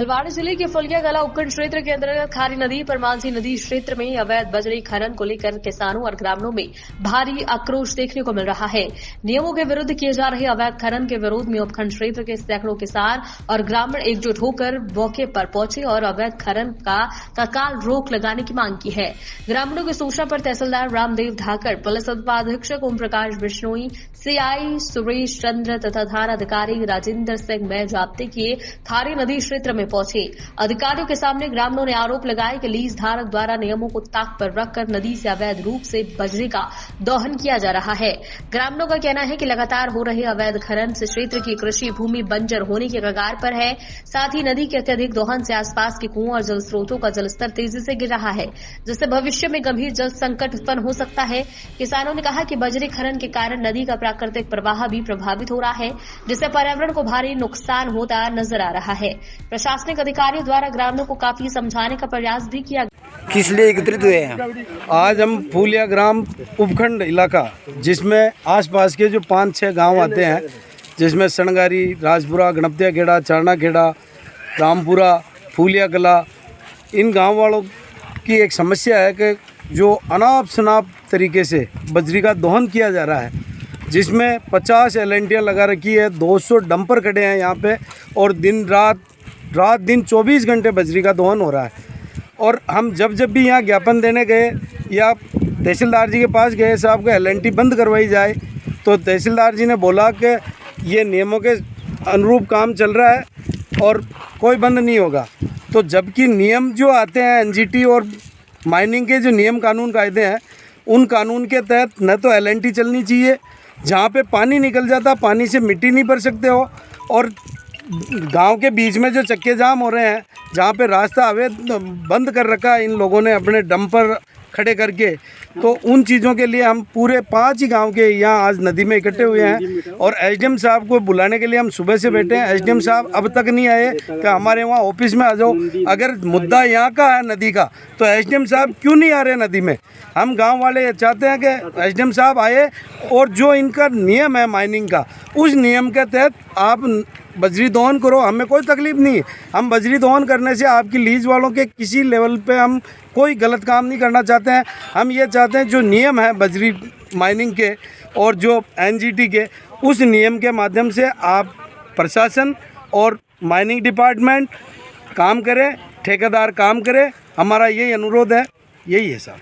हल्द्वानी जिले के फुलिया कला उपखंड क्षेत्र के अंतर्गत खारी नदी परमांसी नदी क्षेत्र में अवैध बजरी खनन को लेकर किसानों और ग्रामीणों में भारी आक्रोश देखने को मिल रहा है। नियमों के विरुद्ध किए जा रहे अवैध खनन के विरोध में उपखंड क्षेत्र के सैकड़ों किसान और ग्रामीण एकजुट होकर मौके पर पहुंचे और अवैध खनन का तत्काल रोक लगाने की मांग की है। ग्रामीणों की सूचना पर तहसीलदार रामदेव ढाकर, पुलिस उपाधीक्षक ओम प्रकाश बिश्नोई, सीआई सुरेश चंद्र तथा थाना अधिकारी राजेंद्र सिंह मैजाप्ते के खारी नदी क्षेत्र में पहुंचे। अधिकारियों के सामने ग्रामीणों ने आरोप लगाया कि लीज धारक द्वारा नियमों को ताक पर रखकर नदी से अवैध रूप से बजरी का दोहन किया जा रहा है। ग्रामीणों का कहना है कि लगातार हो रहे अवैध खनन से क्षेत्र की कृषि भूमि बंजर होने के कगार पर है। साथ ही नदी के अत्यधिक दोहन से आसपास के कुओं और जल स्रोतों का जलस्तर तेजी से गिर रहा है, जिससे भविष्य में गंभीर जल संकट उत्पन्न हो सकता है। किसानों ने कहा कि बजरी खनन के कारण नदी का प्राकृतिक प्रवाह भी प्रभावित हो रहा है, जिससे पर्यावरण को भारी नुकसान होता नजर आ रहा है। प्रशासनिक अधिकारियों द्वारा ग्रामीणों को काफी समझाने का प्रयास भी किया। किस लिए एकत्रित हुए हैं? आज हम फूलिया ग्राम उपखंड इलाका, जिसमें आसपास के जो 5-6 गांव आते हैं, जिसमें सनगारी, राजपुरा, गणपतिया खेड़ा, चारना खेड़ा, रामपुरा, फूलिया कला, इन गांव वालों की एक समस्या है कि जो अनाप शनाप तरीके से बजरी का दोहन किया जा रहा है, जिसमें 50 एलएनटियाँ लगा रखी है, 200 डंपर खड़े हैं यहाँ पे और दिन रात दिन 24 घंटे बजरी का दोहन हो रहा है। और हम जब भी यहाँ ज्ञापन देने गए या तहसीलदार जी के पास गए, साहब को एलएनटी बंद करवाई जाए, तो तहसीलदार जी ने बोला कि ये नियमों के अनुरूप काम चल रहा है और कोई बंद नहीं होगा। तो जबकि नियम जो आते हैं एनजीटी और माइनिंग के जो नियम कानून कायदे हैं, उन कानून के तहत न तो एलएनटी चलनी चाहिए, जहाँ पे पानी निकल जाता पानी से मिट्टी नहीं भर सकते हो, और गांव के बीच में जो चक्के जाम हो रहे हैं, जहाँ पे रास्ता अवैध बंद कर रखा है इन लोगों ने अपने डंपर खड़े करके, तो उन चीज़ों के लिए हम पूरे 5 ही गांव के यहाँ आज नदी में इकट्ठे हुए हैं। और एसडीएम साहब को बुलाने के लिए हम सुबह से बैठे हैं। एसडीएम साहब अब तक नहीं आए कि हमारे वहाँ ऑफिस में आ जाओ। अगर मुद्दा यहाँ का है नदी का, तो एसडीएम साहब क्यों नहीं आ रहे नदी में? हम गांव वाले चाहते हैं कि एसडीएम साहब आए और जो इनका नियम है माइनिंग का, उस नियम के तहत आप बजरी दोहन करो, हमें कोई तकलीफ़ नहीं है। हम बजरी दोहन करने से आपकी लीज वालों के किसी लेवल पे हम कोई गलत काम नहीं करना चाहते हैं। हम ये चाहते हैं जो नियम है बजरी माइनिंग के और जो एनजीटी के, उस नियम के माध्यम से आप प्रशासन और माइनिंग डिपार्टमेंट काम करे, ठेकेदार काम करे। हमारा यही अनुरोध है, यही है साहब।